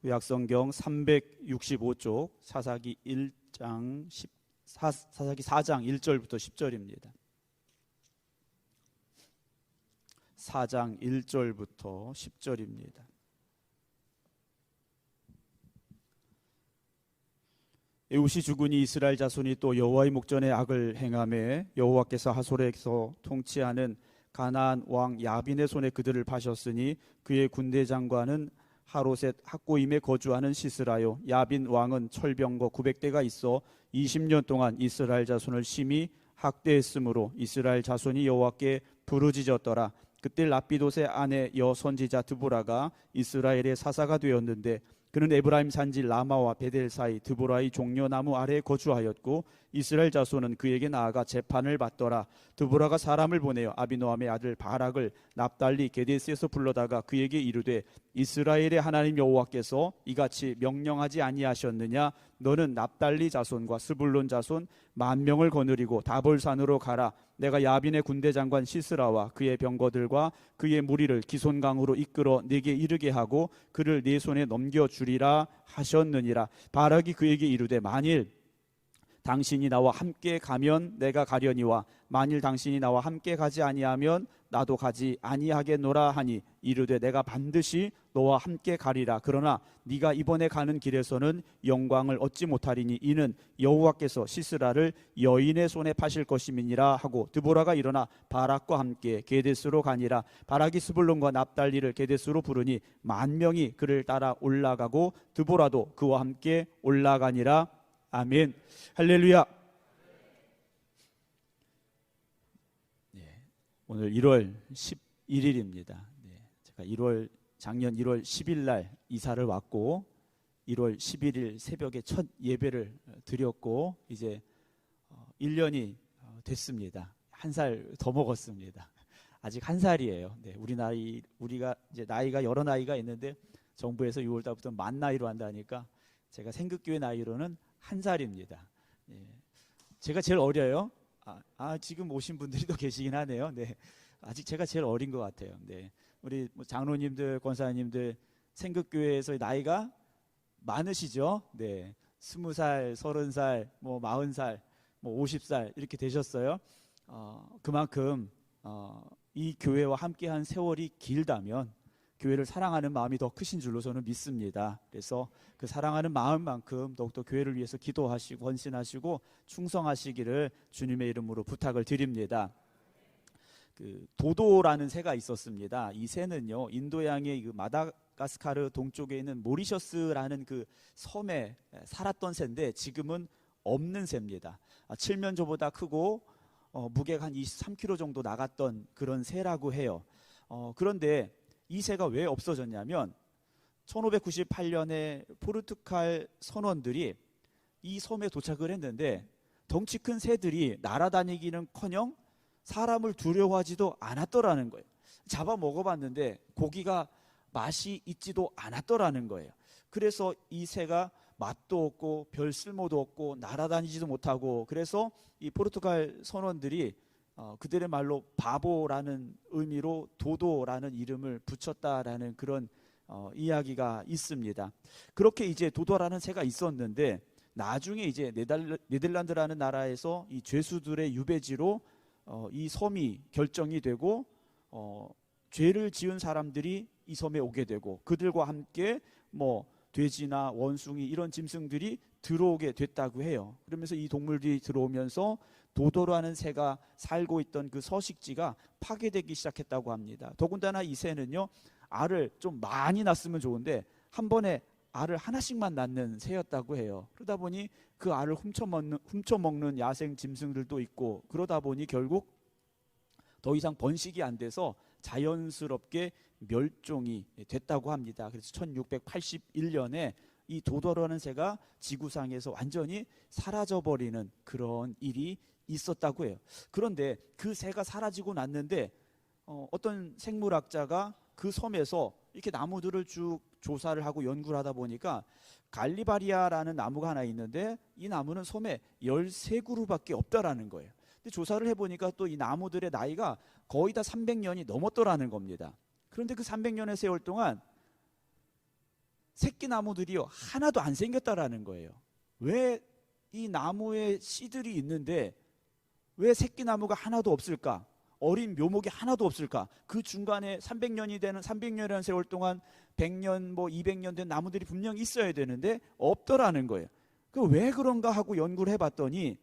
구약성경 365쪽 사사기 4장 1절부터 10절입니다. 4장 1절부터 10절입니다. 에웃이 죽으니 이스라엘 자손이 또 여호와의 목전에 악을 행하매 여호와께서 하솔에서 통치하는 가나안 왕 야빈의 손에 그들을 파셨으니 그의 군대 장관은 하로셋 학고임에 거주하는 시스라요. 야빈 왕은 철병거 900대가 있어 20년 동안 이스라엘 자손을 심히 학대했으므로 이스라엘 자손이 여호와께 부르짖었더라. 그때 라피돗의 아내 여선지자 드보라가 이스라엘의 사사가 되었는데 그는 에브라임 산지 라마와 베델 사이 드보라의 종려나무 아래에 거주하였고 이스라엘 자손은 그에게 나아가 재판을 받더라. 드보라가 사람을 보내어 아비노함의 아들 바락을 납달리 게데스에서 불러다가 그에게 이르되 이스라엘의 하나님 여호와께서 이같이 명령하지 아니하셨느냐? 너는 납달리 자손과 스불론 자손 10,000명을 거느리고 다볼산으로 가라. 내가 야빈의 군대 장관 시스라와 그의 병거들과 그의 무리를 기손강으로 이끌어 네게 이르게 하고 그를 네 손에 넘겨주리라 하셨느니라. 바락이 그에게 이르되 만일 당신이 나와 함께 가면 내가 가려니와 만일 당신이 나와 함께 가지 아니하면 나도 가지 아니하겠노라 하니 이르되 내가 반드시 너와 함께 가리라. 그러나 네가 이번에 가는 길에서는 영광을 얻지 못하리니 이는 여호와께서 시스라를 여인의 손에 파실 것임이니라 하고 드보라가 일어나 바락과 함께 게데스로 가니라. 바락이 스불론과 납달리를 게데스로 부르니 10,000명이 그를 따라 올라가고 드보라도 그와 함께 올라가니라. 아멘. 할렐루야. 네, 오늘 1월 11일입니다. 제가 작년 1월 10일 날 이사를 왔고 1월 11일 새벽에 첫 예배를 드렸고 이제 1년이 됐습니다. 1살 더 먹었습니다. 아직 1살이에요. 네, 우리가 이제 나이가 여러 나이가 있는데 정부에서 6월 달부터 만 나이로 한다니까 제가 생극교회 나이로는 1살입니다. 예. 제가 제일 어려요. 지금 오신 분들이 또 계시긴 하네요. 네, 아직 제가 제일 어린 것 같아요. 네, 우리 장로님들, 권사님들 생극교회에서 나이가 많으시죠? 네, 20살, 30살, 40살, 50살 이렇게 되셨어요. 그만큼 이 교회와 함께한 세월이 길다면 교회를 사랑하는 마음이 더 크신 줄로 저는 믿습니다. 그래서 그 사랑하는 마음만큼 더욱더 교회를 위해서 기도하시고 헌신하시고 충성하시기를 주님의 이름으로 부탁을 드립니다. 그 도도라는 새가 있었습니다. 이 새는요, 인도양의 그 마다가스카르 동쪽에 있는 모리셔스라는 그 섬에 살았던 새인데 지금은 없는 새입니다. 칠면조보다 크고 무게가 한 23kg 정도 나갔던 그런 새라고 해요. 그런데 이 새가 왜 없어졌냐면 1598년에 포르투갈 선원들이 이 섬에 도착을 했는데 덩치 큰 새들이 날아다니기는커녕 사람을 두려워하지도 않았더라는 거예요. 잡아 먹어봤는데 고기가 맛이 있지도 않았더라는 거예요. 그래서 이 새가 맛도 없고 별 쓸모도 없고 날아다니지도 못하고 그래서 이 포르투갈 선원들이 그들의 말로 바보라는 의미로 도도라는 이름을 붙였다라는 그런 이야기가 있습니다. 그렇게 이제 도도라는 새가 있었는데 나중에 이제 네덜란드라는 나라에서 이 죄수들의 유배지로 이 섬이 결정이 되고 죄를 지은 사람들이 이 섬에 오게 되고 그들과 함께 돼지나 원숭이 이런 짐승들이 들어오게 됐다고 해요. 그러면서 이 동물들이 들어오면서 도도라는 새가 살고 있던 그 서식지가 파괴되기 시작했다고 합니다. 더군다나 이 새는요, 알을 좀 많이 낳았으면 좋은데 한 번에 알을 하나씩만 낳는 새였다고 해요. 그러다 보니 그 알을 훔쳐먹는 야생 짐승들도 있고 그러다 보니 결국 더 이상 번식이 안 돼서 자연스럽게 멸종이 됐다고 합니다. 그래서 1681년에 이 도도라는 새가 지구상에서 완전히 사라져버리는 그런 일이 있었다고 해요. 그런데 그 새가 사라지고 났는데 어떤 생물학자가 그 섬에서 이렇게 나무들을 쭉 조사를 하고 연구를 하다 보니까 갈리바리아라는 나무가 하나 있는데 이 나무는 섬에 13그루밖에 없다라는 거예요. 근데 조사를 해보니까 또 이 나무들의 나이가 거의 다 300년이 넘었더라는 겁니다. 그런데 그 300년의 세월 동안 새끼 나무들이요 하나도 안 생겼다라는 거예요. 왜 이 나무에 씨들이 있는데 왜 새끼 나무가 하나도 없을까? 어린 묘목이 하나도 없을까? 그 중간에 300년이라는 세월 동안 100년 뭐 200년 된 나무들이 분명히 있어야 되는데 없더라는 거예요. 그 왜 그런가 하고 연구를 해봤더니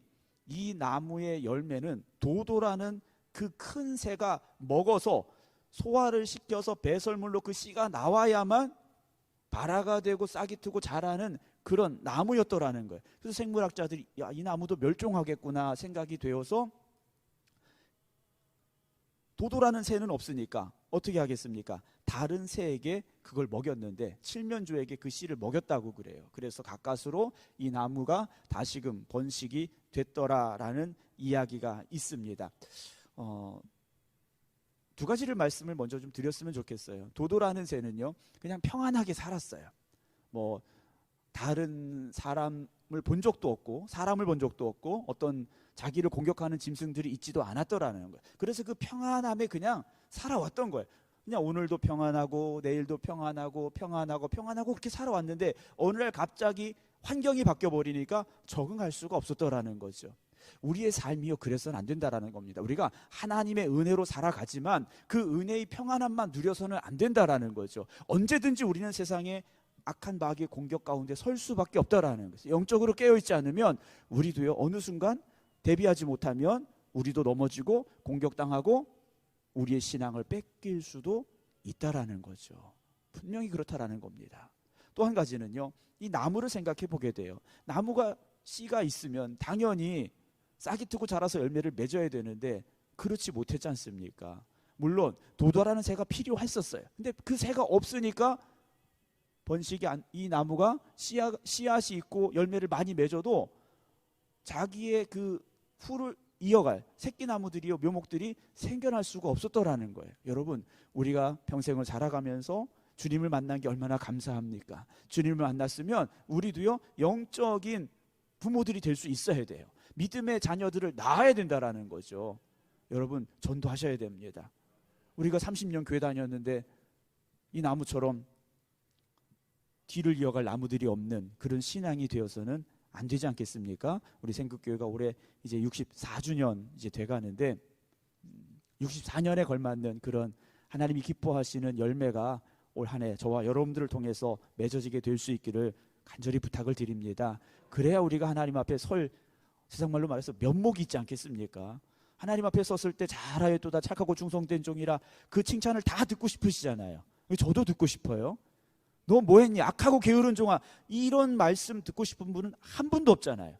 이 나무의 열매는 도도라는 그 큰 새가 먹어서 소화를 시켜서 배설물로 그 씨가 나와야만 발화가 되고 싹이 트고 자라는 그런 나무였더라는 거예요. 그래서 생물학자들이 야, 이 나무도 멸종하겠구나 생각이 되어서 도도라는 새는 없으니까 어떻게 하겠습니까? 다른 새에게 그걸 먹였는데 칠면조에게 그 씨를 먹였다고 그래요. 그래서 가까스로 이 나무가 다시금 번식이 됐더라라는 이야기가 있습니다. 두 가지를 말씀을 먼저 좀 드렸으면 좋겠어요. 도도라는 새는요 그냥 평안하게 살았어요. 뭐 다른 사람을 본 적도 없고 사람을 본 적도 없고 어떤 자기를 공격하는 짐승들이 있지도 않았더라는 거예요. 그래서 그 평안함에 그냥 살아왔던 거예요. 그냥 오늘도 평안하고 내일도 평안하고 그렇게 살아왔는데 어느 날 갑자기 환경이 바뀌어 버리니까 적응할 수가 없었더라는 거죠. 우리의 삶이요 그래서는 안 된다라는 겁니다. 우리가 하나님의 은혜로 살아가지만 그 은혜의 평안함만 누려서는 안 된다라는 거죠. 언제든지 우리는 세상에 악한 마귀의 공격 가운데 설 수밖에 없다라는 거죠. 영적으로 깨어있지 않으면 우리도요 어느 순간 대비하지 못하면 우리도 넘어지고 공격당하고 우리의 신앙을 뺏길 수도 있다라는 거죠. 분명히 그렇다라는 겁니다. 또 한 가지는요 이 나무를 생각해 보게 돼요. 나무가 씨가 있으면 당연히 싹이 트고 자라서 열매를 맺어야 되는데 그렇지 못했지 않습니까? 물론 도도라는 새가 필요했었어요. 근데 그 새가 없으니까 번식이 이 나무가 씨앗이 있고 열매를 많이 맺어도 자기의 그 후를 이어갈 새끼 나무들이요 묘목들이 생겨날 수가 없었더라는 거예요. 여러분 우리가 평생을 살아가면서 주님을 만난 게 얼마나 감사합니까? 주님을 만났으면 우리도요 영적인 부모들이 될 수 있어야 돼요. 믿음의 자녀들을 낳아야 된다라는 거죠. 여러분 전도하셔야 됩니다. 우리가 30년 교회 다녔는데 이 나무처럼 뒤를 이어갈 나무들이 없는 그런 신앙이 되어서는 안 되지 않겠습니까? 우리 생극교회가 올해 이제 64주년 이제 돼가는데 64년에 걸맞는 그런 하나님이 기뻐하시는 열매가 올 한 해 저와 여러분들을 통해서 맺어지게 될 수 있기를 간절히 부탁을 드립니다. 그래야 우리가 하나님 앞에 세상말로 말해서 면목이 있지 않겠습니까? 하나님 앞에 섰을 때 잘하였도다 착하고 충성된 종이라 그 칭찬을 다 듣고 싶으시잖아요. 저도 듣고 싶어요. 너 뭐했니? 악하고 게으른 종아. 이런 말씀 듣고 싶은 분은 한 분도 없잖아요.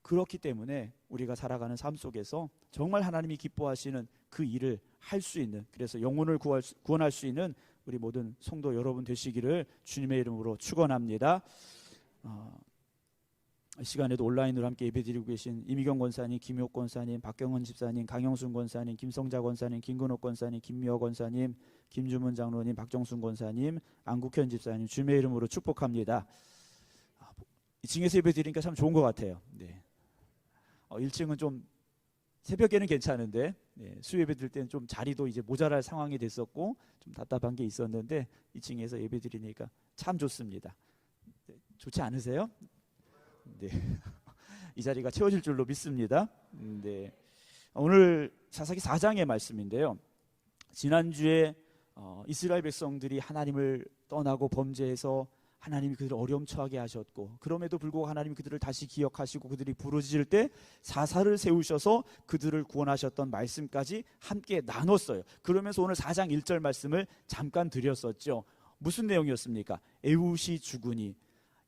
그렇기 때문에 우리가 살아가는 삶 속에서 정말 하나님이 기뻐하시는 그 일을 할 수 있는, 그래서 영혼을 구원할 수 있는 우리 모든 성도 여러분 되시기를 주님의 이름으로 축원합니다. 이 시간에도 온라인으로 함께 예배드리고 계신 이미경 권사님, 김효 권사님, 박경원 집사님, 강영순 권사님, 김성자 권사님, 김근옥 권사님, 김미호 권사님, 김주문 장로님, 박정순 권사님, 안국현 집사님 주님의 이름으로 축복합니다. 2층에서 예배드리니까 참 좋은 것 같아요. 네. 1층은 좀 새벽에는 괜찮은데 수요예배 드릴 때는 좀 자리도 이제 모자랄 상황이 됐었고 좀 답답한 게 있었는데 2층에서 예배 드리니까 참 좋습니다. 네, 좋지 않으세요? 네. 이 자리가 채워질 줄로 믿습니다. 네. 오늘 사사기 4장의 말씀인데요. 지난주에 이스라엘 백성들이 하나님을 떠나고 범죄해서 하나님이 그들을 어려움 처하게 하셨고, 그럼에도 불구하고 하나님이 그들을 다시 기억하시고 그들이 부르짖을 때 사사를 세우셔서 그들을 구원하셨던 말씀까지 함께 나눴어요. 그러면서 오늘 4장 1절 말씀을 잠깐 드렸었죠. 무슨 내용이었습니까? 에훗이 죽으니,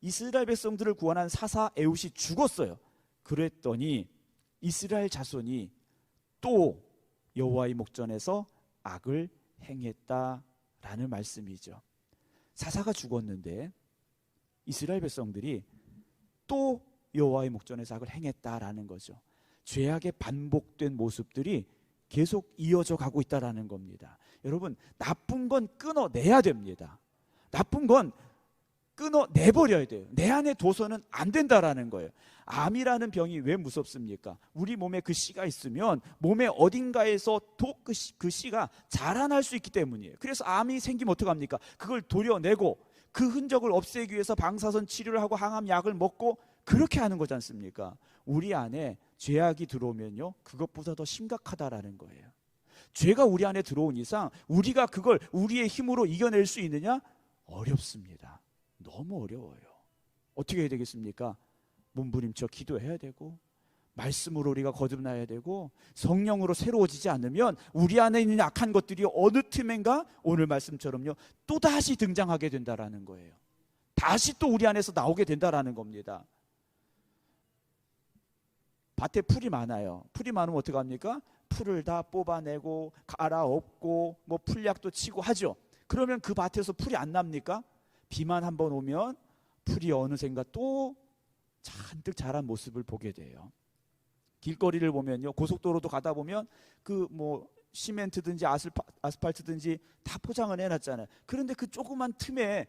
이스라엘 백성들을 구원한 사사 에훗이 죽었어요. 그랬더니 이스라엘 자손이 또 여호와의 목전에서 악을 행했다라는 말씀이죠. 사사가 죽었는데 이스라엘 백성들이 또 여호와의 목전에서 악을 행했다라는 거죠. 죄악의 반복된 모습들이 계속 이어져 가고 있다라는 겁니다. 여러분, 나쁜 건 끊어내야 됩니다. 나쁜 건 끊어내버려야 돼요. 내 안에 둬서는 안 된다라는 거예요. 암이라는 병이 왜 무섭습니까? 우리 몸에 그 씨가 있으면 몸의 어딘가에서 그 씨가 자라날 수 있기 때문이에요. 그래서 암이 생기면 어떡합니까? 그걸 도려내고 그 흔적을 없애기 위해서 방사선 치료를 하고 항암 약을 먹고 그렇게 하는 거지 않습니까? 우리 안에 죄악이 들어오면요, 그것보다 더 심각하다라는 거예요. 죄가 우리 안에 들어온 이상 우리가 그걸 우리의 힘으로 이겨낼 수 있느냐? 어렵습니다. 너무 어려워요. 어떻게 해야 되겠습니까? 몸부림쳐 기도해야 되고, 말씀으로 우리가 거듭나야 되고, 성령으로 새로워지지 않으면 우리 안에 있는 악한 것들이 어느 틈엔가 오늘 말씀처럼요, 또다시 등장하게 된다라는 거예요. 다시 또 우리 안에서 나오게 된다라는 겁니다. 밭에 풀이 많아요. 풀이 많으면 어떡합니까? 풀을 다 뽑아내고 갈아엎고 뭐 풀약도 치고 하죠. 그러면 그 밭에서 풀이 안 납니까? 비만 한번 오면 풀이 어느샌가 또 잔뜩 자란 모습을 보게 돼요. 길거리를 보면요, 고속도로도 가다 보면 그 뭐 시멘트든지 아스팔트든지 다 포장을 해놨잖아요. 그런데 그 조그만 틈에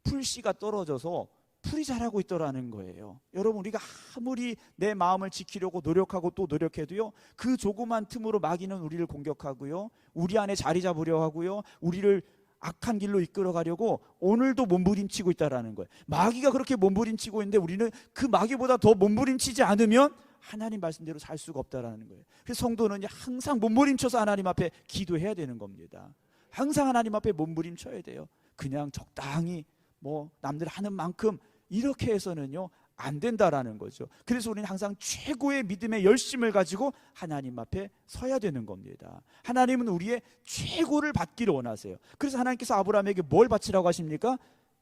풀씨가 떨어져서 풀이 자라고 있더라는 거예요. 여러분, 우리가 아무리 내 마음을 지키려고 노력하고 또 노력해도요, 그 조그만 틈으로 마귀는 우리를 공격하고요, 우리 안에 자리 잡으려 하고요, 우리를 악한 길로 이끌어 가려고 오늘도 몸부림치고 있다라는 거예요. 마귀가 그렇게 몸부림치고 있는데 우리는 그 마귀보다 더 몸부림치지 않으면 하나님 말씀대로 살 수가 없다라는 거예요. 그래서 성도는 항상 몸부림쳐서 하나님 앞에 기도해야 되는 겁니다. 항상 하나님 앞에 몸부림쳐야 돼요. 그냥 적당히 뭐 남들 하는 만큼 이렇게 해서는요 안 된다라는 거죠. 그래서 우리는 항상 최고의 믿음의 열심을 가지고 하나님 앞에 서야 되는 겁니다. 하나님은 우리의 최고를 받기를 원하세요. 그래서 하나님께서 아브라함에게 뭘 바치라고 하십니까?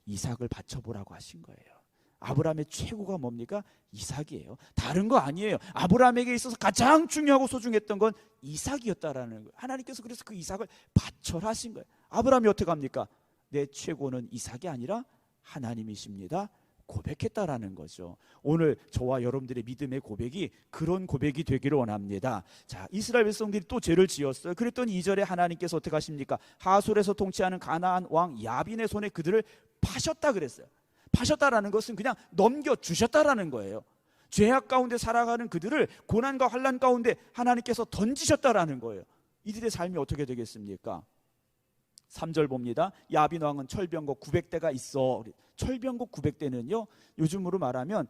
이삭을 바쳐보라고 하신 거예요. 아브라함의 최고가 뭡니까? 이삭이에요. 다른 거 아니에요. 아브라함에게 있어서 가장 중요하고 소중했던 건 이삭이었다라는 거예요. 하나님께서 그래서 그 이삭을 바쳐라 하신 거예요. 아브라함이 어떻게 합니까? 내 최고는 이삭이 아니라 하나님이십니다. 고백했다라는 거죠. 오늘 저와 여러분들의 믿음의 고백이 그런 고백이 되기를 원합니다. 자, 이스라엘 백성들이 또 죄를 지었어요. 그랬더니 2절에 하나님께서 어떻게 하십니까? 하솔에서 통치하는 가나안 왕 야빈의 손에 그들을 파셨다 그랬어요. 파셨다라는 것은 그냥 넘겨주셨다라는 거예요. 죄악 가운데 살아가는 그들을 고난과 환난 가운데 하나님께서 던지셨다라는 거예요. 이들의 삶이 어떻게 되겠습니까? 3절 봅니다. 야빈 왕은 철병거 900대가 있어. 철병거 900대는요 요즘으로 말하면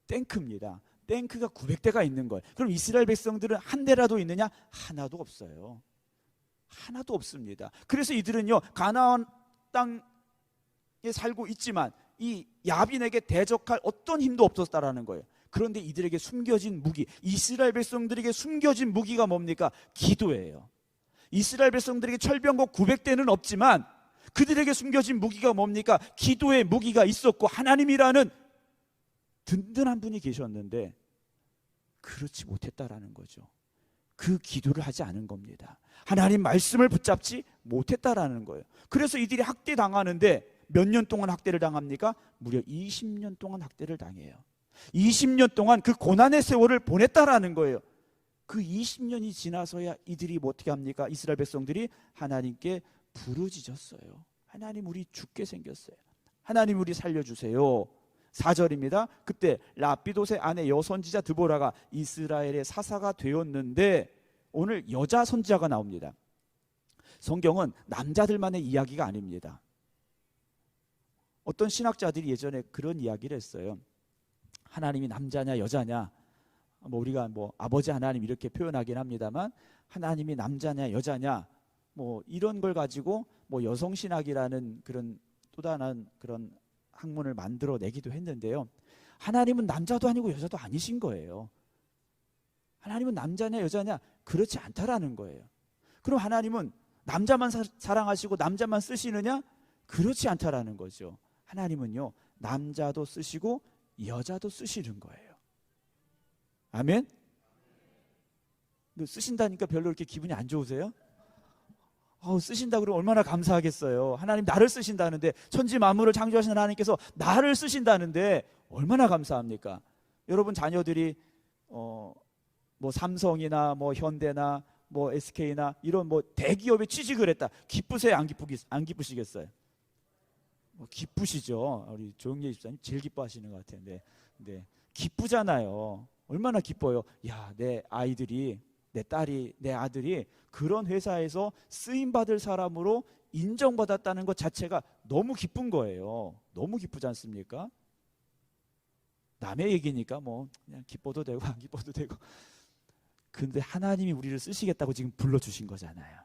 탱크입니다. 탱크가 900대가 있는 거예요. 그럼 이스라엘 백성들은 한 대라도 있느냐? 하나도 없어요. 하나도 없습니다. 그래서 이들은요 가나안 땅에 살고 있지만 이 야빈에게 대적할 어떤 힘도 없었다라는 거예요. 그런데 이들에게 숨겨진 무기, 이스라엘 백성들에게 숨겨진 무기가 뭡니까? 기도예요. 이스라엘 백성들에게 철병거 900대는 없지만 그들에게 숨겨진 무기가 뭡니까? 기도의 무기가 있었고 하나님이라는 든든한 분이 계셨는데 그렇지 못했다라는 거죠. 그 기도를 하지 않은 겁니다. 하나님 말씀을 붙잡지 못했다라는 거예요. 그래서 이들이 학대당하는데 몇 년 동안 학대를 당합니까? 무려 20년 동안 학대를 당해요. 20년 동안 그 고난의 세월을 보냈다라는 거예요. 그 20년이 지나서야 이들이 뭐 어떻게 합니까? 이스라엘 백성들이 하나님께 부르짖었어요. 하나님 우리 죽게 생겼어요. 하나님 우리 살려주세요. 4절입니다. 그때 라피도의 아내 여선지자 드보라가 이스라엘의 사사가 되었는데 오늘 여자 선지자가 나옵니다. 성경은 남자들만의 이야기가 아닙니다. 어떤 신학자들이 예전에 그런 이야기를 했어요. 하나님이 남자냐 여자냐 뭐 우리가 뭐 아버지 하나님 이렇게 표현하긴 합니다만 하나님이 남자냐 여자냐 뭐 이런 걸 가지고 뭐 여성신학이라는 그런 또 다른 그런 학문을 만들어내기도 했는데요. 하나님은 남자도 아니고 여자도 아니신 거예요. 하나님은 남자냐 여자냐 그렇지 않다라는 거예요. 그럼 하나님은 남자만 사랑하시고 남자만 쓰시느냐? 그렇지 않다라는 거죠. 하나님은요 남자도 쓰시고 여자도 쓰시는 거예요. 아멘? 쓰신다니까 별로 이렇게 기분이 안 좋으세요? 쓰신다 그러면 얼마나 감사하겠어요. 하나님 나를 쓰신다는데, 천지 만물을 창조하신 하나님께서 나를 쓰신다는데 얼마나 감사합니까? 여러분 자녀들이 뭐 삼성이나 뭐 현대나 뭐 SK나 이런 뭐 대기업에 취직을 했다. 기쁘세요? 안 기쁘시겠어요? 기쁘시죠? 우리 조영재 집사님 제일 기뻐하시는 것 같은데, 네, 기쁘잖아요. 얼마나 기뻐요. 야, 내 아이들이, 내 딸이, 내 아들이 그런 회사에서 쓰임 받을 사람으로 인정받았다는 것 자체가 너무 기쁜 거예요. 너무 기쁘지 않습니까? 남의 얘기니까 뭐 그냥 기뻐도 되고 안 기뻐도 되고. 근데 하나님이 우리를 쓰시겠다고 지금 불러주신 거잖아요.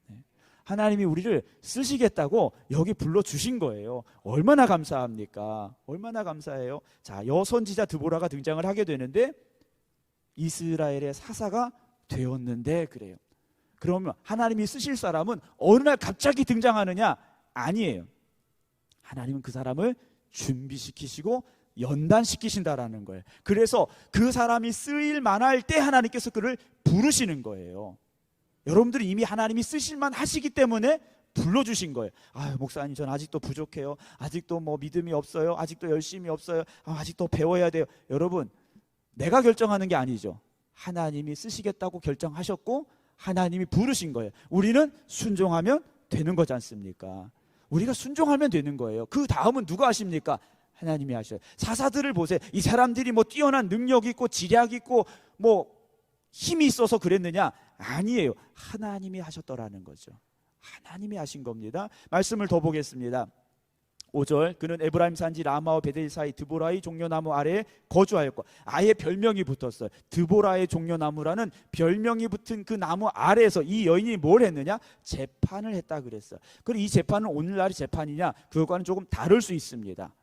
네. 하나님이 우리를 쓰시겠다고 여기 불러주신 거예요. 얼마나 감사합니까? 얼마나 감사해요. 자, 여선지자 드보라가 등장을 하게 되는데 이스라엘의 사사가 되었는데 그래요. 그러면 하나님이 쓰실 사람은 어느 날 갑자기 등장하느냐? 아니에요. 하나님은 그 사람을 준비시키시고 연단시키신다라는 거예요. 그래서 그 사람이 쓰일 만할 때 하나님께서 그를 부르시는 거예요. 여러분들이 이미 하나님이 쓰실만 하시기 때문에 불러주신 거예요. 아, 목사님 전 아직도 부족해요. 아직도 뭐 믿음이 없어요. 아직도 열심이 없어요. 아직도 배워야 돼요. 여러분, 내가 결정하는 게 아니죠. 하나님이 쓰시겠다고 결정하셨고 하나님이 부르신 거예요. 우리는 순종하면 되는 거지 않습니까? 우리가 순종하면 되는 거예요. 그 다음은 누가 하십니까? 하나님이 하셔요. 사사들을 보세요. 이 사람들이 뭐 뛰어난 능력이 있고 지략이 있고 뭐 힘이 있어서 그랬느냐? 아니에요. 하나님이 하셨더라는 거죠. 하나님이 하신 겁니다. 말씀을 더 보겠습니다. 5절, 그는 에브라임 산지 라마와 베델 사이 드보라의 종려나무 아래에 거주하였고, 아예 별명이 붙었어요. 드보라의 종려나무라는 별명이 붙은 그 나무 아래에서 이 여인이 뭘 했느냐? 재판을 했다 그랬어요. 그리고 이 재판은 오늘날의 재판이냐? 그것과는 조금 다를 수 있습니다.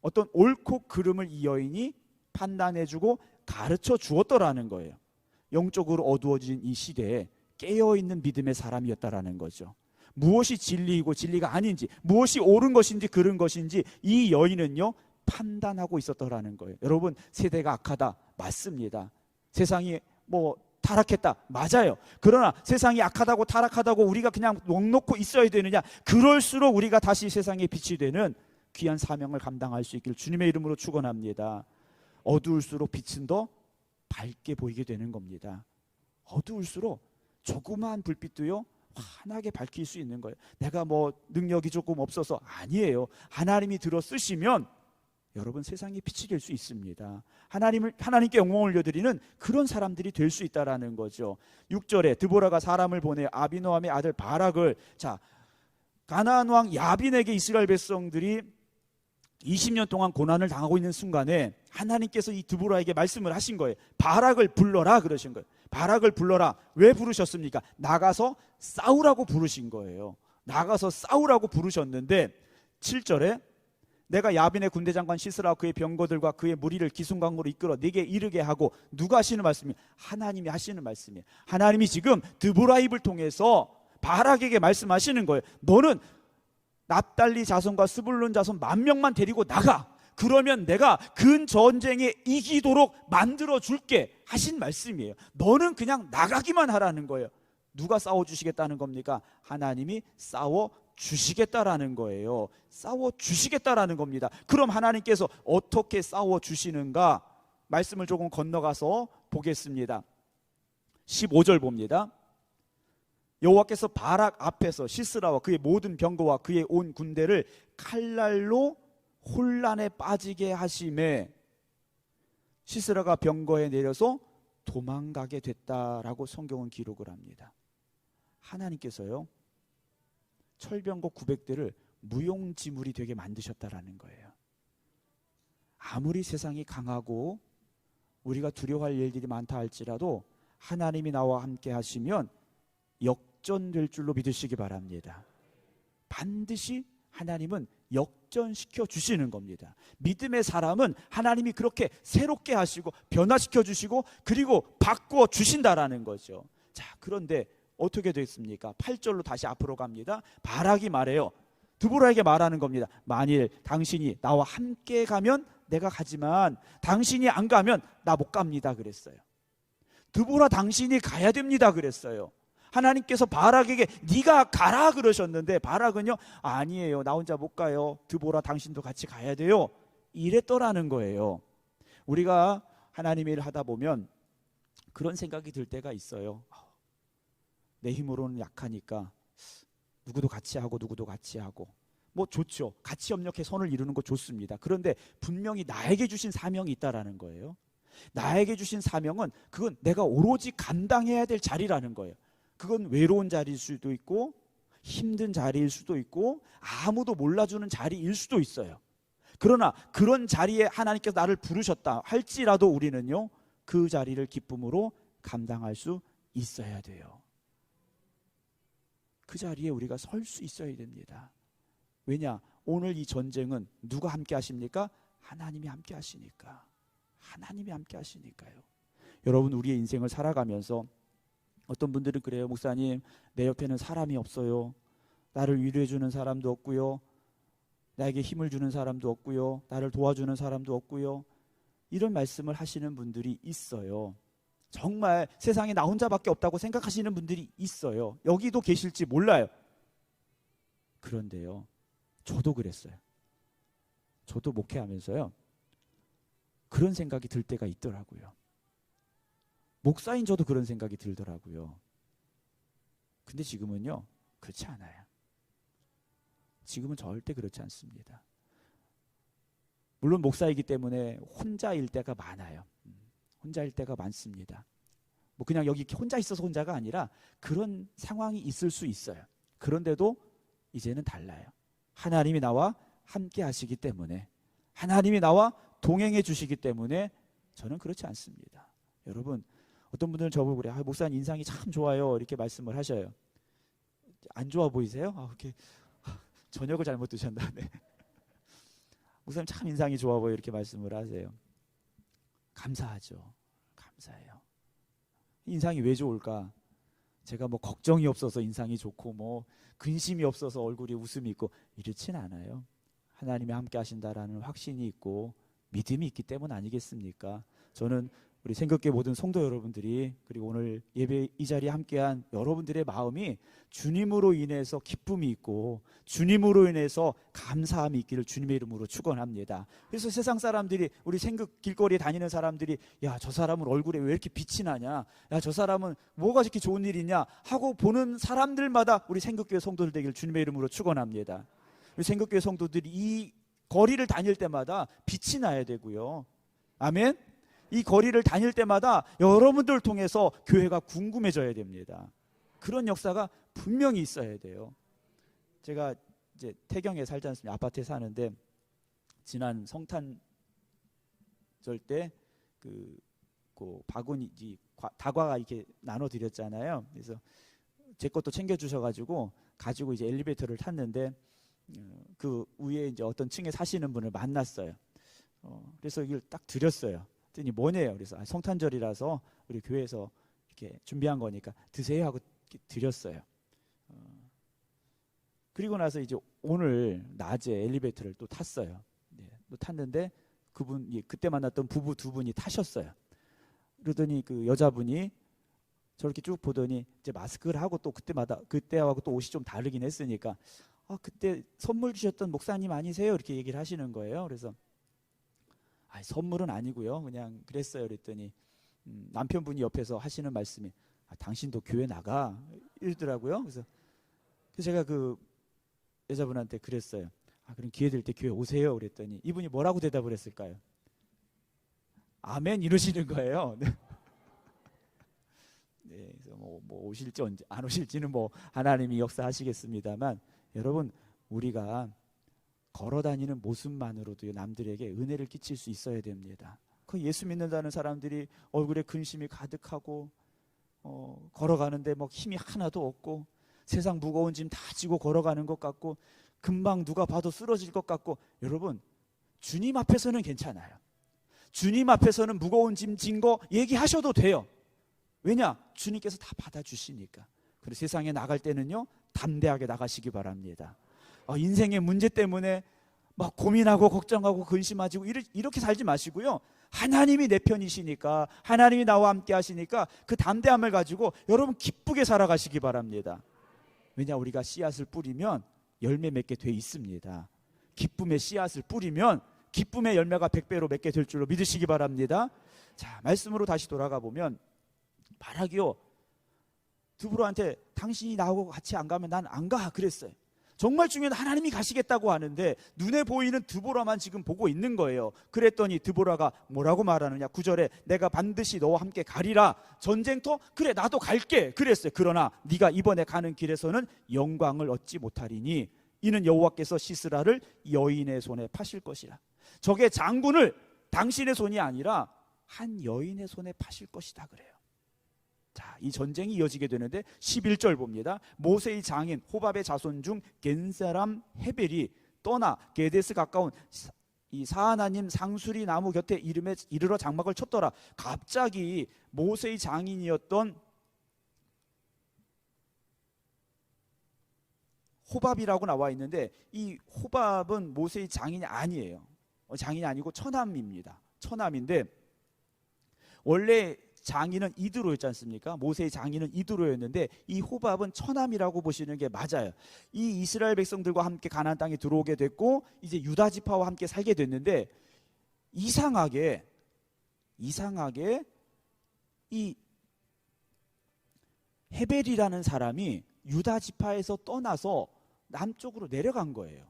어떤 옳고 그름을 이 여인이 판단해주고 가르쳐 주었더라는 거예요. 영적으로 어두워진 이 시대에 깨어있는 믿음의 사람이었다라는 거죠. 무엇이 진리이고 진리가 아닌지, 무엇이 옳은 것인지 그른 것인지 이 여인은요 판단하고 있었더라는 거예요. 여러분, 세대가 악하다, 맞습니다. 세상이 뭐 타락했다, 맞아요. 그러나 세상이 악하다고 타락하다고 우리가 그냥 넉놓고 있어야 되느냐? 그럴수록 우리가 다시 세상에 빛이 되는 귀한 사명을 감당할 수 있기를 주님의 이름으로 축원합니다. 어두울수록 빛은 더 밝게 보이게 되는 겁니다. 어두울수록 조그마한 불빛도요 환하게 밝힐 수 있는 거예요. 내가 뭐 능력이 조금 없어서 아니에요. 하나님이 들어 쓰시면 여러분 세상에 빛이 될 수 있습니다. 하나님께 영광을 올려드리는 그런 사람들이 될 수 있다라는 거죠. 6절에 드보라가 사람을 보내 아비노함의 아들 바락을, 자, 가나안 왕 야빈에게 이스라엘 백성들이 20년 동안 고난을 당하고 있는 순간에 하나님께서 이 드보라에게 말씀을 하신 거예요. 바락을 불러라 그러신 거예요. 바락을 불러라. 왜 부르셨습니까? 나가서 싸우라고 부르신 거예요. 나가서 싸우라고 부르셨는데 7절에 내가 야빈의 군대장관 시스라와 그의 병거들과 그의 무리를 기순강으로 이끌어 네게 이르게 하고, 누가 하시는 말씀이에요? 하나님이 하시는 말씀이에요. 하나님이 지금 드보라 입을 통해서 바락에게 말씀하시는 거예요. 너는 납달리 자손과 스불론 자손 10,000명만 데리고 나가. 그러면 내가 근 전쟁에 이기도록 만들어 줄게 하신 말씀이에요. 너는 그냥 나가기만 하라는 거예요. 누가 싸워주시겠다는 겁니까? 하나님이 싸워주시겠다라는 거예요. 싸워주시겠다라는 겁니다. 그럼 하나님께서 어떻게 싸워주시는가? 말씀을 조금 건너가서 보겠습니다. 15절 봅니다. 여호와께서 바락 앞에서 시스라와 그의 모든 병거와 그의 온 군대를 칼날로 혼란에 빠지게 하심에 시스라가 병거에 내려서 도망가게 됐다라고 성경은 기록을 합니다. 하나님께서요 철병거 900대를 무용지물이 되게 만드셨다라는 거예요. 아무리 세상이 강하고 우리가 두려워할 일들이 많다 할지라도 하나님이 나와 함께 하시면 역전될 줄로 믿으시기 바랍니다. 반드시 하나님은 역전시켜 주시는 겁니다. 믿음의 사람은 하나님이 그렇게 새롭게 하시고 변화시켜 주시고 그리고 바꾸어 주신다라는 거죠. 자, 그런데 어떻게 됐습니까? 8절로 다시 앞으로 갑니다. 바락이 말해요. 드보라에게 말하는 겁니다. 만일 당신이 나와 함께 가면 내가 가지만 당신이 안 가면 나 못 갑니다 그랬어요. 드보라, 당신이 가야 됩니다 그랬어요. 하나님께서 바락에게 네가 가라 그러셨는데 바락은요 아니에요, 나 혼자 못 가요. 드보라, 당신도 같이 가야 돼요 이랬더라는 거예요. 우리가 하나님의 일을 하다 보면 그런 생각이 들 때가 있어요. 내 힘으로는 약하니까 누구도 같이 하고 누구도 같이 하고 뭐 좋죠. 같이 협력해 선을 이루는 거 좋습니다. 그런데 분명히 나에게 주신 사명이 있다라는 거예요. 나에게 주신 사명은 그건 내가 오로지 감당해야 될 자리라는 거예요. 그건 외로운 자리일 수도 있고 힘든 자리일 수도 있고 아무도 몰라주는 자리일 수도 있어요. 그러나 그런 자리에 하나님께서 나를 부르셨다 할지라도 우리는요, 그 자리를 기쁨으로 감당할 수 있어야 돼요. 그 자리에 우리가 설 수 있어야 됩니다. 왜냐? 오늘 이 전쟁은 누가 함께 하십니까? 하나님이 함께 하시니까. 하나님이 함께 하시니까요. 여러분, 우리의 인생을 살아가면서 어떤 분들은 그래요. 목사님, 내 옆에는 사람이 없어요. 나를 위로해 주는 사람도 없고요. 나에게 힘을 주는 사람도 없고요. 나를 도와주는 사람도 없고요. 이런 말씀을 하시는 분들이 있어요. 정말 세상에 나 혼자밖에 없다고 생각하시는 분들이 있어요. 여기도 계실지 몰라요. 그런데요, 저도 그랬어요. 저도 목회하면서요, 그런 생각이 들 때가 있더라고요. 목사인 저도 그런 생각이 들더라고요. 근데 지금은요, 그렇지 않아요. 지금은 절대 그렇지 않습니다. 물론 목사이기 때문에 혼자일 때가 많아요. 혼자일 때가 많습니다. 뭐 그냥 여기 혼자 있어서 혼자가 아니라 그런 상황이 있을 수 있어요. 그런데도 이제는 달라요. 하나님이 나와 함께 하시기 때문에, 하나님이 나와 동행해 주시기 때문에 저는 그렇지 않습니다. 여러분, 어떤 분들은 저보고 그래요. 목사님 인상이 참 좋아요. 이렇게 말씀을 하셔요. 안 좋아 보이세요? 이렇게 저녁을 잘못 드셨나? 네. 목사님 참 인상이 좋아 보여. 이렇게 말씀을 하세요. 감사하죠. 감사해요. 인상이 왜 좋을까? 제가 뭐 걱정이 없어서 인상이 좋고 뭐 근심이 없어서 얼굴에 웃음이 있고 이렇진 않아요. 하나님이 함께 하신다라는 확신이 있고 믿음이 있기 때문 아니겠습니까? 저는 우리 생각계 모든 성도 여러분들이, 그리고 오늘 예배 이 자리에 함께한 여러분들의 마음이 주님으로 인해서 기쁨이 있고 주님으로 인해서 감사함이 있기를 주님의 이름으로 축원합니다. 그래서 세상 사람들이, 우리 생각 길거리에 다니는 사람들이, 야, 저 사람은 얼굴에 왜 이렇게 빛이 나냐, 야, 저 사람은 뭐가 이렇게 좋은 일이냐 하고 보는 사람들마다 우리 생각교회 성도들 되기를 주님의 이름으로 축원합니다. 우리 생각교회 성도들이 이 거리를 다닐 때마다 빛이 나야 되고요. 아멘. 이 거리를 다닐 때마다 여러분들을 통해서 교회가 궁금해져야 됩니다. 그런 역사가 분명히 있어야 돼요. 제가 이제 태경에 살지 않습니까? 아파트에 사는데 지난 성탄절 때 그 바구니 다과가 이렇게 나눠 드렸잖아요. 그래서 제 것도 챙겨 주셔가지고 가지고 이제 엘리베이터를 탔는데 그 위에 이제 어떤 층에 사시는 분을 만났어요. 그래서 이걸 딱 드렸어요. 그랬더니 뭐냐요? 그래서 성탄절이라서 우리 교회에서 이렇게 준비한 거니까 드세요 하고 드렸어요. 그리고 나서 이제 오늘 낮에 엘리베이터를 또 탔어요. 네, 또 탔는데 그때 만났던 부부 두 분이 타셨어요. 그러더니 그 여자분이 저렇게 쭉 보더니 이제 마스크를 하고 또 그때하고 또 옷이 좀 다르긴 했으니까 그때 선물 주셨던 목사님 아니세요? 이렇게 얘기를 하시는 거예요. 그래서 선물은 아니고요. 그냥 그랬어요. 그랬더니 남편분이 옆에서 하시는 말씀이 당신도 교회 나가 이러더라고요. 그래서 제가 그 여자분한테 그랬어요. 그럼 기회 될 때 교회 오세요. 그랬더니 이분이 뭐라고 대답을 했을까요? 아멘 이러시는 거예요. 네. 네, 그래서 뭐 오실지 언제 안 오실지는 뭐 하나님이 역사하시겠습니다만, 여러분, 우리가 걸어다니는 모습만으로도 남들에게 은혜를 끼칠 수 있어야 됩니다. 그 예수 믿는다는 사람들이 얼굴에 근심이 가득하고 걸어가는데 뭐 힘이 하나도 없고 세상 무거운 짐 다 지고 걸어가는 것 같고 금방 누가 봐도 쓰러질 것 같고, 여러분, 주님 앞에서는 괜찮아요. 주님 앞에서는 무거운 짐 진 거 얘기하셔도 돼요. 왜냐? 주님께서 다 받아주시니까. 그리고 세상에 나갈 때는요, 담대하게 나가시기 바랍니다. 인생의 문제 때문에 막 고민하고 걱정하고 근심하고 이렇게 살지 마시고요. 하나님이 내 편이시니까, 하나님이 나와 함께 하시니까 그 담대함을 가지고 여러분 기쁘게 살아가시기 바랍니다. 왜냐? 우리가 씨앗을 뿌리면 열매 맺게 돼 있습니다. 기쁨의 씨앗을 뿌리면 기쁨의 열매가 100배로 맺게 될 줄로 믿으시기 바랍니다. 자, 말씀으로 다시 돌아가 보면 바라기요, 두브로한테 당신이 나하고 같이 안 가면 난 안 가 그랬어요. 정말 중요한 하나님이 가시겠다고 하는데 눈에 보이는 드보라만 지금 보고 있는 거예요. 그랬더니 드보라가 뭐라고 말하느냐, 9절에 내가 반드시 너와 함께 가리라. 전쟁터? 그래 나도 갈게 그랬어요. 그러나 네가 이번에 가는 길에서는 영광을 얻지 못하리니 이는 여호와께서 시스라를 여인의 손에 파실 것이라. 적의 장군을 당신의 손이 아니라 한 여인의 손에 파실 것이다 그래요. 자, 이 전쟁이 이어지게 되는데 11절 봅니다. 모세의 장인 호밥의 자손 중 겐사람 헤벨이 떠나 게데스 가까운 이 사하나님 상수리 나무 곁에 이르러 장막을 쳤더라. 갑자기 모세의 장인이었던 호밥이라고 나와 있는데 이 호밥은 모세의 장인이 아니에요. 장인이 아니고 처남입니다. 처남인데 원래 장인은 이드로였지 않습니까? 모세의 장인은 이드로였는데 이 호밥은 처남이라고 보시는 게 맞아요. 이 이스라엘 백성들과 함께 가나안 땅에 들어오게 됐고 이제 유다 지파와 함께 살게 됐는데 이상하게 이 헤벨이라는 사람이 유다 지파에서 떠나서 남쪽으로 내려간 거예요.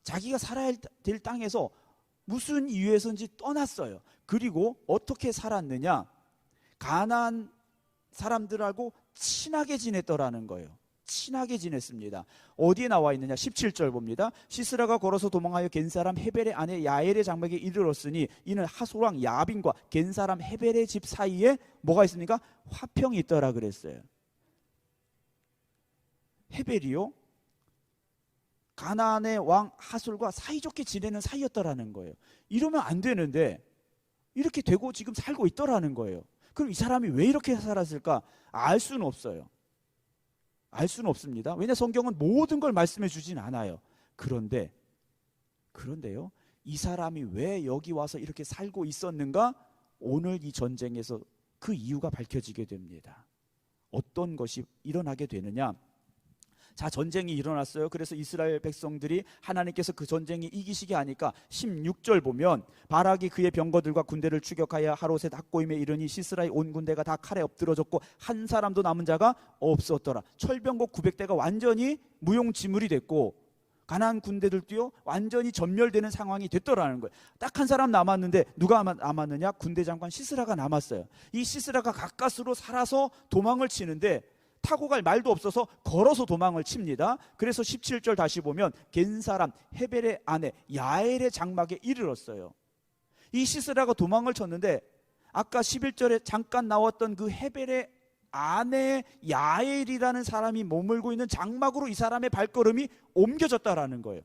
자기가 살아야 될 땅에서 무슨 이유에서인지 떠났어요. 그리고 어떻게 살았느냐? 가나안 사람들하고 친하게 지냈더라는 거예요. 친하게 지냈습니다. 어디에 나와 있느냐? 17절 봅니다. 시스라가 걸어서 도망하여 겐사람 헤벨의 아내 야엘의 장막에 이르렀으니 이는 하솔왕 야빈과 겐사람 헤벨의 집 사이에 뭐가 있습니까? 화평이 있더라 그랬어요. 헤벨이요? 가나안의 왕 하솔과 사이좋게 지내는 사이였더라는 거예요. 이러면 안 되는데 이렇게 되고 지금 살고 있더라는 거예요. 그럼 이 사람이 왜 이렇게 살았을까? 알 수는 없어요. 알 수는 없습니다. 왜냐 성경은 모든 걸 말씀해 주진 않아요. 그런데요, 이 사람이 왜 여기 와서 이렇게 살고 있었는가? 오늘 이 전쟁에서 그 이유가 밝혀지게 됩니다. 어떤 것이 일어나게 되느냐? 자, 전쟁이 일어났어요. 그래서 이스라엘 백성들이 하나님께서 그 전쟁이 이기시게 하니까 16절 보면 바락이 그의 병거들과 군대를 추격하여 하롯의 닭고임에 이르니 시스라의 온 군대가 다 칼에 엎드러졌고 한 사람도 남은 자가 없었더라. 철병거 900대가 완전히 무용지물이 됐고 가나안 군대들도요 완전히 전멸되는 상황이 됐더라는 거예요. 딱 한 사람 남았는데 누가 남았느냐? 군대 장관 시스라가 남았어요. 이 시스라가 가까스로 살아서 도망을 치는데 타고 갈 말도 없어서 걸어서 도망을 칩니다. 그래서 17절 다시 보면 겐사람 헤벨의 아내 야엘의 장막에 이르렀어요. 이 시스라가 도망을 쳤는데 아까 11절에 잠깐 나왔던 그 헤벨의 아내 야엘이라는 사람이 머물고 있는 장막으로 이 사람의 발걸음이 옮겨졌다라는 거예요.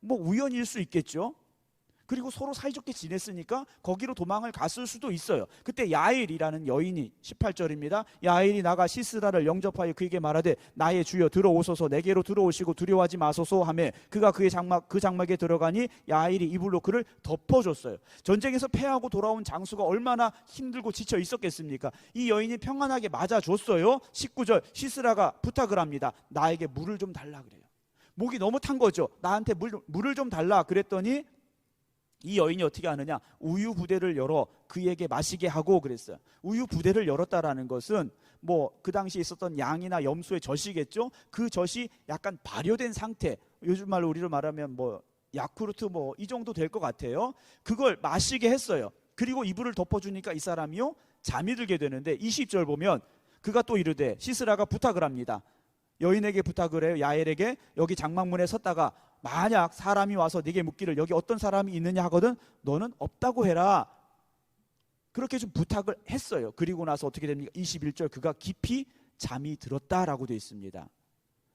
뭐 우연일 수 있겠죠. 그리고 서로 사이좋게 지냈으니까 거기로 도망을 갔을 수도 있어요. 그때 야엘이라는 여인이 18절입니다. 야엘이 나가 시스라를 영접하여 그에게 말하되 나의 주여 들어오소서 내게로 들어오시고 두려워하지 마소서 하며 그가 그 장막에 들어가니 야엘이 이불로 그를 덮어줬어요. 전쟁에서 패하고 돌아온 장수가 얼마나 힘들고 지쳐 있었겠습니까? 이 여인이 평안하게 맞아줬어요. 19절 시스라가 부탁을 합니다. 나에게 물을 좀 달라 그래요. 목이 너무 탄 거죠. 나한테 물을 좀 달라 그랬더니 이 여인이 어떻게 하느냐? 우유 부대를 열어 그에게 마시게 하고 그랬어요. 우유 부대를 열었다라는 것은 뭐 그 당시에 있었던 양이나 염소의 젖이겠죠. 그 젖이 약간 발효된 상태, 요즘 말로 우리로 말하면 뭐 야쿠르트 뭐 이 정도 될 것 같아요. 그걸 마시게 했어요. 그리고 이불을 덮어주니까 이 사람이요 잠이 들게 되는데 20절 보면 그가 또 이르되 시스라가 부탁을 합니다. 여인에게 부탁을 해요. 야엘에게 여기 장막문에 섰다가 만약 사람이 와서 네게 묻기를 여기 어떤 사람이 있느냐 하거든 너는 없다고 해라. 그렇게 좀 부탁을 했어요. 그리고 나서 어떻게 됩니까? 21절 그가 깊이 잠이 들었다라고 되어 있습니다.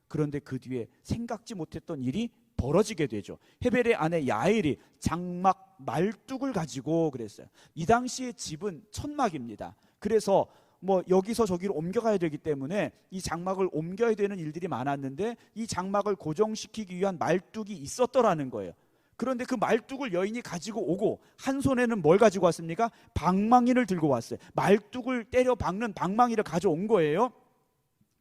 그런데 그 뒤에 생각지 못했던 일이 벌어지게 되죠. 헤벨의 아내 야엘이 장막 말뚝을 가지고 그랬어요. 이 당시의 집은 천막입니다. 그래서 뭐 여기서 저기로 옮겨가야 되기 때문에 이 장막을 옮겨야 되는 일들이 많았는데 이 장막을 고정시키기 위한 말뚝이 있었더라는 거예요. 그런데 그 말뚝을 여인이 가지고 오고 한 손에는 뭘 가지고 왔습니까? 방망이를 들고 왔어요. 말뚝을 때려 박는 방망이를 가져온 거예요.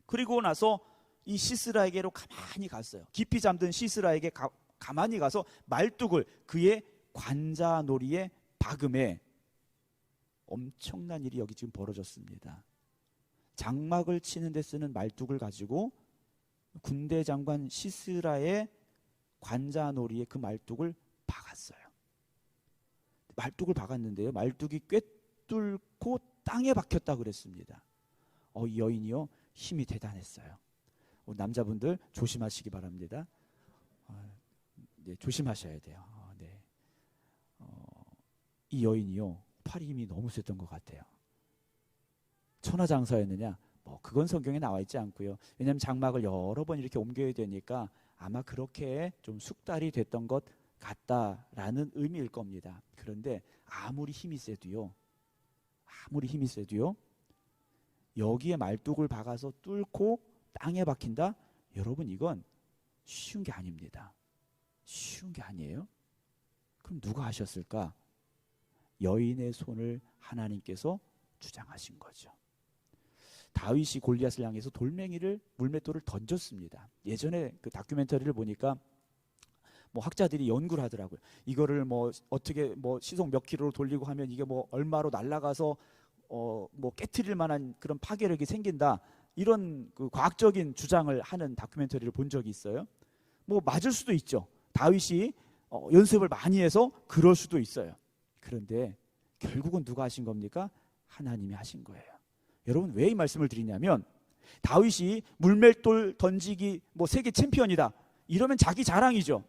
그리고 나서 이 시스라에게로 가만히 갔어요. 깊이 잠든 시스라에게 가만히 가서 말뚝을 그의 관자놀이에 박음에 엄청난 일이 여기 지금 벌어졌습니다. 장막을 치는 데 쓰는 말뚝을 가지고 군대 장관 시스라의 관자놀이에 그 말뚝을 박았어요. 말뚝을 박았는데요, 말뚝이 꿰뚫고 땅에 박혔다 그랬습니다. 이 여인이요, 힘이 대단했어요. 남자분들 조심하시기 바랍니다. 네, 조심하셔야 돼요. 네. 이 여인이요, 팔 힘이 너무 셌던 것 같아요. 천하장사였느냐? 그건 성경에 나와 있지 않고요. 왜냐하면 장막을 여러 번 이렇게 옮겨야 되니까 아마 그렇게 좀 숙달이 됐던 것 같다라는 의미일 겁니다. 그런데 아무리 힘이 세도요, 여기에 말뚝을 박아서 뚫고 땅에 박힌다? 여러분, 이건 쉬운 게 아닙니다. 쉬운 게 아니에요. 그럼 누가 하셨을까? 여인의 손을 하나님께서 주장하신 거죠. 다윗이 골리앗을 향해서 물맷돌을 던졌습니다. 예전에 그 다큐멘터리를 보니까 학자들이 연구를 하더라고요. 이거를 어떻게 시속 몇 킬로로 돌리고 하면 이게 얼마로 날아가서 깨트릴 만한 그런 파괴력이 생긴다, 이런 그 과학적인 주장을 하는 다큐멘터리를 본 적이 있어요. 맞을 수도 있죠. 다윗이 연습을 많이 해서 그럴 수도 있어요. 그런데 결국은 누가 하신 겁니까? 하나님이 하신 거예요. 여러분, 왜 이 말씀을 드리냐면, 다윗이 물맷돌 던지기 세계 챔피언이다 이러면 자기 자랑이죠.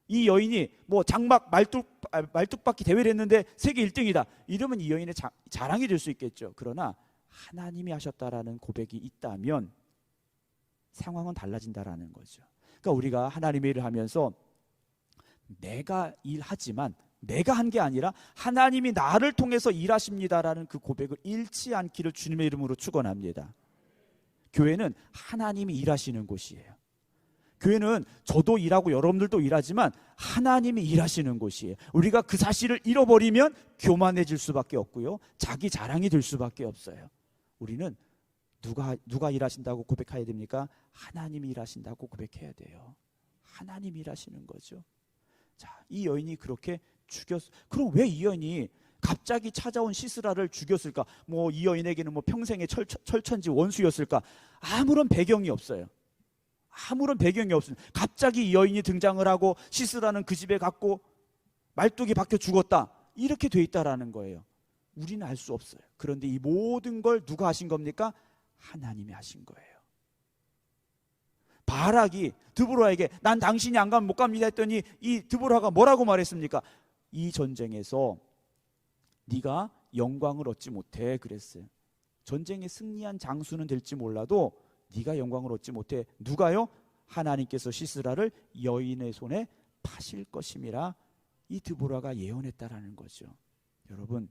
이 여인이 장막 말뚝박기 대회를 했는데 세계 1등이다 이러면 이 여인의 자랑이 될 수 있겠죠. 그러나 하나님이 하셨다라는 고백이 있다면 상황은 달라진다라는 거죠. 그러니까 우리가 하나님의 일을 하면서 내가 일하지만 내가 한 게 아니라 하나님이 나를 통해서 일하십니다라는 그 고백을 잃지 않기를 주님의 이름으로 축원합니다. 교회는 하나님이 일하시는 곳이에요. 교회는 저도 일하고 여러분들도 일하지만 하나님이 일하시는 곳이에요. 우리가 그 사실을 잃어버리면 교만해질 수밖에 없고요, 자기 자랑이 될 수밖에 없어요. 우리는 누가 일하신다고 고백해야 됩니까? 하나님이 일하신다고 고백해야 돼요. 하나님이 일하시는 거죠. 자, 이 여인이 그렇게 그럼 왜 이 여인이 갑자기 찾아온 시스라를 죽였을까? 이 여인에게는 평생의 철천지 원수였을까? 아무런 배경이 없어요. 갑자기 이 여인이 등장을 하고 시스라는 그 집에 갔고 말뚝이 박혀 죽었다, 이렇게 돼 있다라는 거예요. 우리는 알 수 없어요. 그런데 이 모든 걸 누가 하신 겁니까? 하나님이 하신 거예요. 바락이 드보라에게 난 당신이 안 가면 못 갑니다 했더니 이 드보라가 뭐라고 말했습니까? 이 전쟁에서 네가 영광을 얻지 못해 그랬어요. 전쟁에 승리한 장수는 될지 몰라도 네가 영광을 얻지 못해. 누가요? 하나님께서 시스라를 여인의 손에 파실 것임이라 이 드보라가 예언했다라는 거죠. 여러분,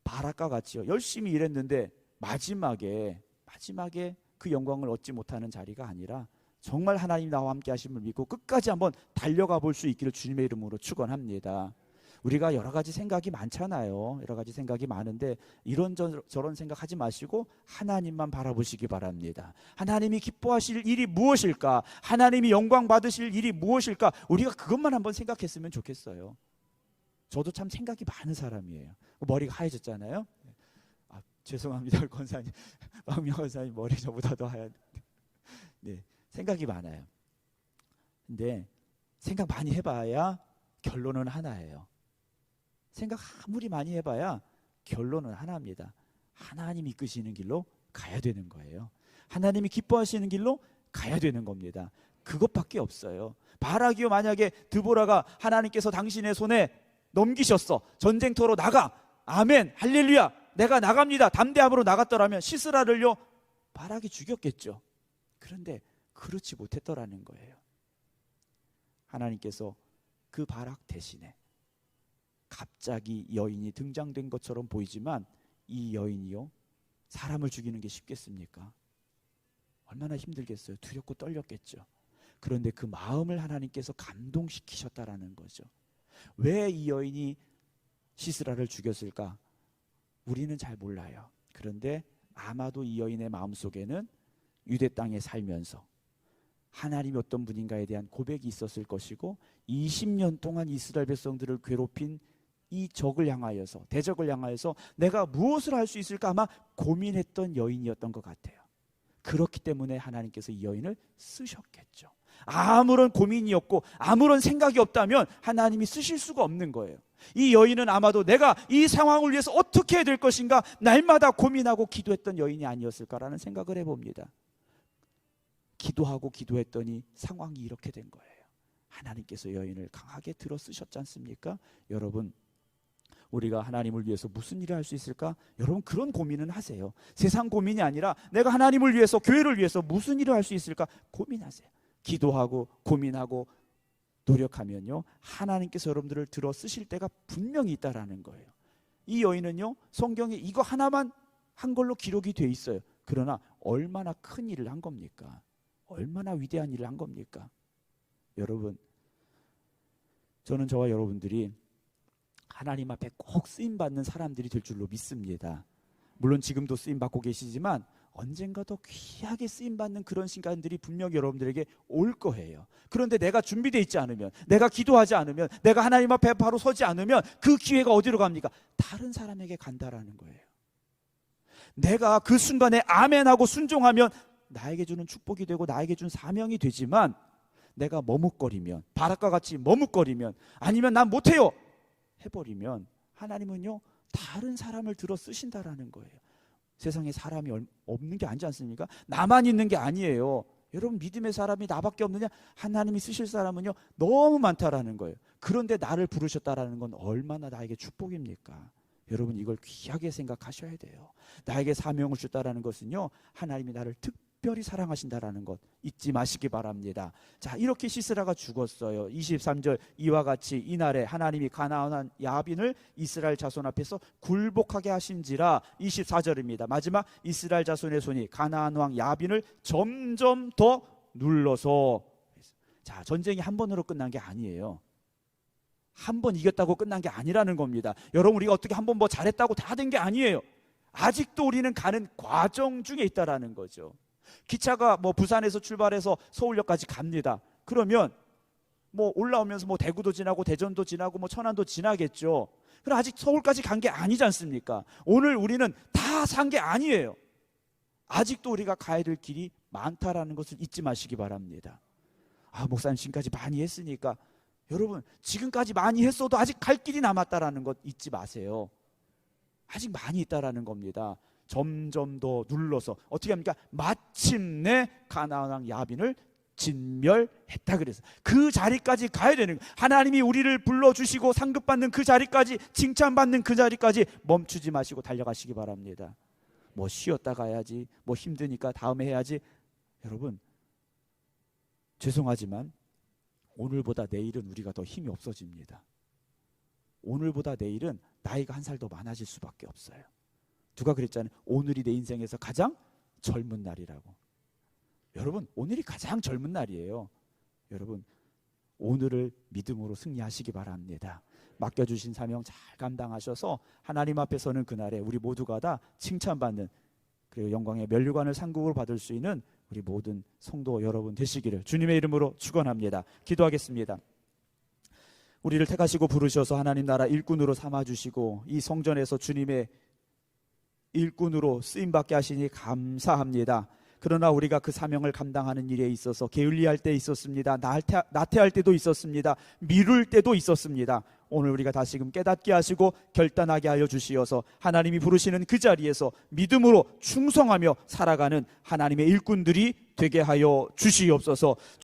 바락과 같이요, 열심히 일했는데 마지막에 그 영광을 얻지 못하는 자리가 아니라 정말 하나님 나와 함께 하심을 믿고 끝까지 한번 달려가 볼 수 있기를 주님의 이름으로 축원합니다. 우리가 여러 가지 생각이 많잖아요. 여러 가지 생각이 많은데 이런저런 생각하지 마시고 하나님만 바라보시기 바랍니다. 하나님이 기뻐하실 일이 무엇일까? 하나님이 영광 받으실 일이 무엇일까? 우리가 그것만 한번 생각했으면 좋겠어요. 저도 참 생각이 많은 사람이에요. 머리가 하얘졌잖아요. 죄송합니다, 권사님. 박명 권사님 머리 저보다 더 하얀. 네, 생각이 많아요. 근데 생각 많이 해봐야 결론은 하나예요. 생각 아무리 많이 해봐야 결론은 하나입니다. 하나님이 이끄시는 길로 가야 되는 거예요. 하나님이 기뻐하시는 길로 가야 되는 겁니다. 그것밖에 없어요. 바락이요, 만약에 드보라가 하나님께서 당신의 손에 넘기셨어, 전쟁터로 나가, 아멘, 할렐루야, 내가 나갑니다, 담대함으로 나갔더라면 시스라를요 바락이 죽였겠죠. 그런데 그렇지 못했더라는 거예요. 하나님께서 그 바락 대신에 갑자기 여인이 등장된 것처럼 보이지만 이 여인이요, 사람을 죽이는 게 쉽겠습니까? 얼마나 힘들겠어요. 두렵고 떨렸겠죠. 그런데 그 마음을 하나님께서 감동시키셨다라는 거죠. 왜 이 여인이 시스라를 죽였을까? 우리는 잘 몰라요. 그런데 아마도 이 여인의 마음속에는 유대 땅에 살면서 하나님이 어떤 분인가에 대한 고백이 있었을 것이고 20년 동안 이스라엘 백성들을 괴롭힌 이 적을 향하여서, 대적을 향하여서 내가 무엇을 할 수 있을까 아마 고민했던 여인이었던 것 같아요. 그렇기 때문에 하나님께서 이 여인을 쓰셨겠죠. 아무런 고민이 없고 아무런 생각이 없다면 하나님이 쓰실 수가 없는 거예요. 이 여인은 아마도 내가 이 상황을 위해서 어떻게 해야 될 것인가 날마다 고민하고 기도했던 여인이 아니었을까라는 생각을 해봅니다. 기도하고 기도했더니 상황이 이렇게 된 거예요. 하나님께서 여인을 강하게 들어 쓰셨지 않습니까? 여러분, 우리가 하나님을 위해서 무슨 일을 할 수 있을까? 여러분, 그런 고민은 하세요. 세상 고민이 아니라 내가 하나님을 위해서, 교회를 위해서 무슨 일을 할 수 있을까? 고민하세요. 기도하고 고민하고 노력하면요, 하나님께서 여러분들을 들어 쓰실 때가 분명히 있다라는 거예요. 이 여인은요, 성경에 이거 하나만 한 걸로 기록이 돼 있어요. 그러나 얼마나 큰 일을 한 겁니까? 얼마나 위대한 일을 한 겁니까? 여러분, 저는 저와 여러분들이 하나님 앞에 꼭 쓰임받는 사람들이 될 줄로 믿습니다. 물론 지금도 쓰임받고 계시지만 언젠가 더 귀하게 쓰임받는 그런 시간들이 분명히 여러분들에게 올 거예요. 그런데 내가 준비되어 있지 않으면, 내가 기도하지 않으면, 내가 하나님 앞에 바로 서지 않으면 그 기회가 어디로 갑니까? 다른 사람에게 간다라는 거예요. 내가 그 순간에 아멘하고 순종하면 나에게 주는 축복이 되고 나에게 준 사명이 되지만, 내가 머뭇거리면, 바락과 같이 머뭇거리면, 아니면 난 못해요 해버리면 하나님은요, 다른 사람을 들어 쓰신다라는 거예요. 세상에 사람이 없는 게 아니지 않습니까? 나만 있는 게 아니에요. 여러분, 믿음의 사람이 나밖에 없느냐? 하나님이 쓰실 사람은요, 너무 많다라는 거예요. 그런데 나를 부르셨다라는 건 얼마나 나에게 축복입니까? 여러분, 이걸 귀하게 생각하셔야 돼요. 나에게 사명을 주셨다라는 것은요, 하나님이 나를 특별히 사랑하신다라는 것 잊지 마시기 바랍니다. 자, 이렇게 시스라가 죽었어요. 23절, 이와 같이 이날에 하나님이 가나안 야빈을 이스라엘 자손 앞에서 굴복하게 하신지라. 24절입니다. 마지막, 이스라엘 자손의 손이 가나안 왕 야빈을 점점 더 눌러서. 자, 전쟁이 한 번으로 끝난 게 아니에요. 한 번 이겼다고 끝난 게 아니라는 겁니다. 여러분, 우리가 어떻게 한 번 뭐 잘했다고 다 된 게 아니에요. 아직도 우리는 가는 과정 중에 있다라는 거죠. 기차가 뭐 부산에서 출발해서 서울역까지 갑니다. 그러면 뭐 올라오면서 뭐 대구도 지나고 대전도 지나고 뭐 천안도 지나겠죠. 그럼 아직 서울까지 간 게 아니지 않습니까? 오늘 우리는 다 산 게 아니에요. 아직도 우리가 가야 될 길이 많다라는 것을 잊지 마시기 바랍니다. 아, 목사님 지금까지 많이 했으니까. 여러분, 지금까지 많이 했어도 아직 갈 길이 남았다라는 것 잊지 마세요. 아직 많이 있다라는 겁니다. 점점 더 눌러서 어떻게 합니까? 마침내 가나안 왕 야빈을 진멸했다 그래서 그 자리까지 가야 되는 거예요. 하나님이 우리를 불러주시고 상급받는 그 자리까지, 칭찬받는 그 자리까지 멈추지 마시고 달려가시기 바랍니다. 뭐 쉬었다 가야지, 뭐 힘드니까 다음에 해야지. 여러분, 죄송하지만 오늘보다 내일은 우리가 더 힘이 없어집니다. 오늘보다 내일은 나이가 한 살 더 많아질 수밖에 없어요. 누가 그랬잖아요. 오늘이 내 인생에서 가장 젊은 날이라고. 여러분, 오늘이 가장 젊은 날이에요. 여러분, 오늘을 믿음으로 승리하시기 바랍니다. 맡겨주신 사명 잘 감당하셔서 하나님 앞에 서는 그날에 우리 모두가 다 칭찬받는, 그리고 영광의 면류관을 상급으로 받을 수 있는 우리 모든 성도 여러분 되시기를 주님의 이름으로 축원합니다. 기도하겠습니다. 우리를 택하시고 부르셔서 하나님 나라 일꾼으로 삼아주시고 이 성전에서 주님의 일꾼으로 쓰임받게 하시니 감사합니다. 그러나 우리가 그 사명을 감당하는 일에 있어서 게을리할 때 있었습니다. 나태할 때도 있었습니다. 미룰 때도 있었습니다. 오늘 우리가 다시금 깨닫게 하시고 결단하게 하여 주시어서 하나님이 부르시는 그 자리에서 믿음으로 충성하며 살아가는 하나님의 일꾼들이 되게 하여 주시옵소서.